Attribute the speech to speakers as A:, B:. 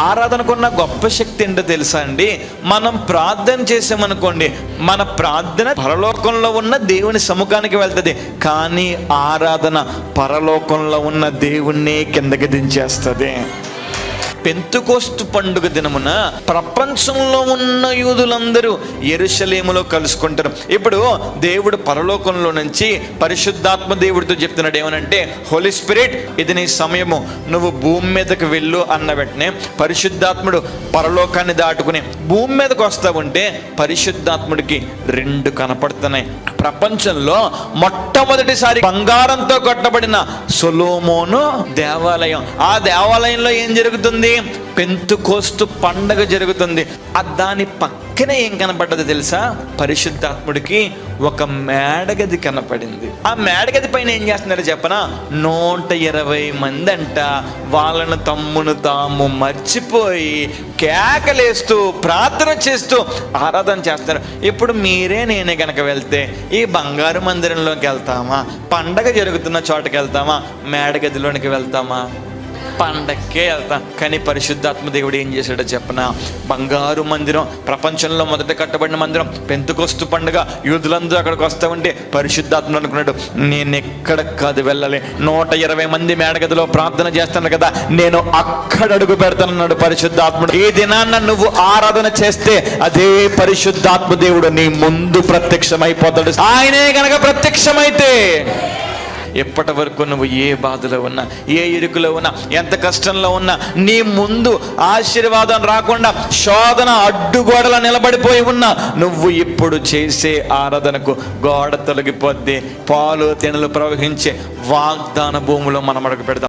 A: ఆరాధనకున్న గొప్ప శక్తి ఏంటో తెలుసా అండి? మనం ప్రార్థన చేసామనుకోండి, మన ప్రార్థన పరలోకంలో ఉన్న దేవుని సముఖానికి వెళ్తుంది, కానీ ఆరాధన పరలోకంలో ఉన్న దేవుణ్ణి కిందకి దించేస్తుంది. పెంతెకోస్తు పండుగ దినమున ప్రపంచంలో ఉన్న యూదులందరూ యెరూషలేములో కలుసుకుంటారు. ఇప్పుడు దేవుడు పరలోకంలో నుంచి పరిశుద్ధాత్మ దేవుడితో చెప్తున్నాడు ఏమనంటే, హోలీ స్పిరిట్, ఇది నీ సమయము, నువ్వు భూమి మీదకి వెళ్ళు అన్న వెంటనే పరిశుద్ధాత్ముడు పరలోకాన్ని దాటుకుని భూమి మీదకి వస్తా ఉంటే పరిశుద్ధాత్ముడికి రెండు కనపడుతున్నాయి. ప్రపంచంలో మొట్టమొదటిసారి బంగారంతో కట్టబడిన సొలొమోను దేవాలయం, ఆ దేవాలయంలో ఏం జరుగుతుంది? పెంతెకోస్తు పండగ జరుగుతుంది. దాని పక్కనే ఏం కనపడ్డది తెలుసా? పరిశుద్ధాత్ముడికి ఒక మేడగది కనపడింది. ఆ మేడగది పైన ఏం చేస్తున్నారు చెప్పనా? 120 మంది అంట వాళ్ళను తమ్మును తాము మర్చిపోయి కేకలేస్తూ ప్రార్థన చేస్తూ ఆరాధన చేస్తారు. ఇప్పుడు మీరే నేనే కనుక వెళ్తే ఈ బంగారు మందిరంలోకి వెళ్తామా? పండగ జరుగుతున్న చోటకి వెళ్తామా? మేడగదిలోనికి వెళ్తామా? పండక్కే వెళ్తాం. కానీ పరిశుద్ధాత్మ దేవుడు ఏం చేశాడో చెప్పనా? బంగారు మందిరం, ప్రపంచంలో మొదట కట్టబడిన మందిరం, పెంతెకోస్తు పండుగ, యూదులందరూ అక్కడికి వస్తా ఉంటే పరిశుద్ధాత్మ అనుకున్నాడు, నేను ఎక్కడ కాదు వెళ్ళాలి, 120 మంది మేడగదిలో ప్రార్థన చేస్తాను కదా, నేను అక్కడ అడుగు పెడతానన్నాడు పరిశుద్ధాత్ముడు. ఈ దినాన్న నువ్వు ఆరాధన చేస్తే అదే పరిశుద్ధాత్మ దేవుడు నీ ముందు ప్రత్యక్షమైపోతాడు. ఆయనే కనుక ప్రత్యక్షమైతే ఎప్పటి వరకు నువ్వు ఏ బాధలో ఉన్నా, ఏ ఇరుకులో ఉన్నా, ఎంత కష్టంలో ఉన్నా, నీ ముందు ఆశీర్వాదం రాకుండా శోధన అడ్డుగోడల నిలబడిపోయి ఉన్నా, నువ్వు ఇప్పుడు చేసే ఆరాధనకు గోడ తొలగిపోద్ది, పాలు తేనెలు ప్రవహించే వాగ్దాన భూమిలో మనం అడుగు పెడతాం.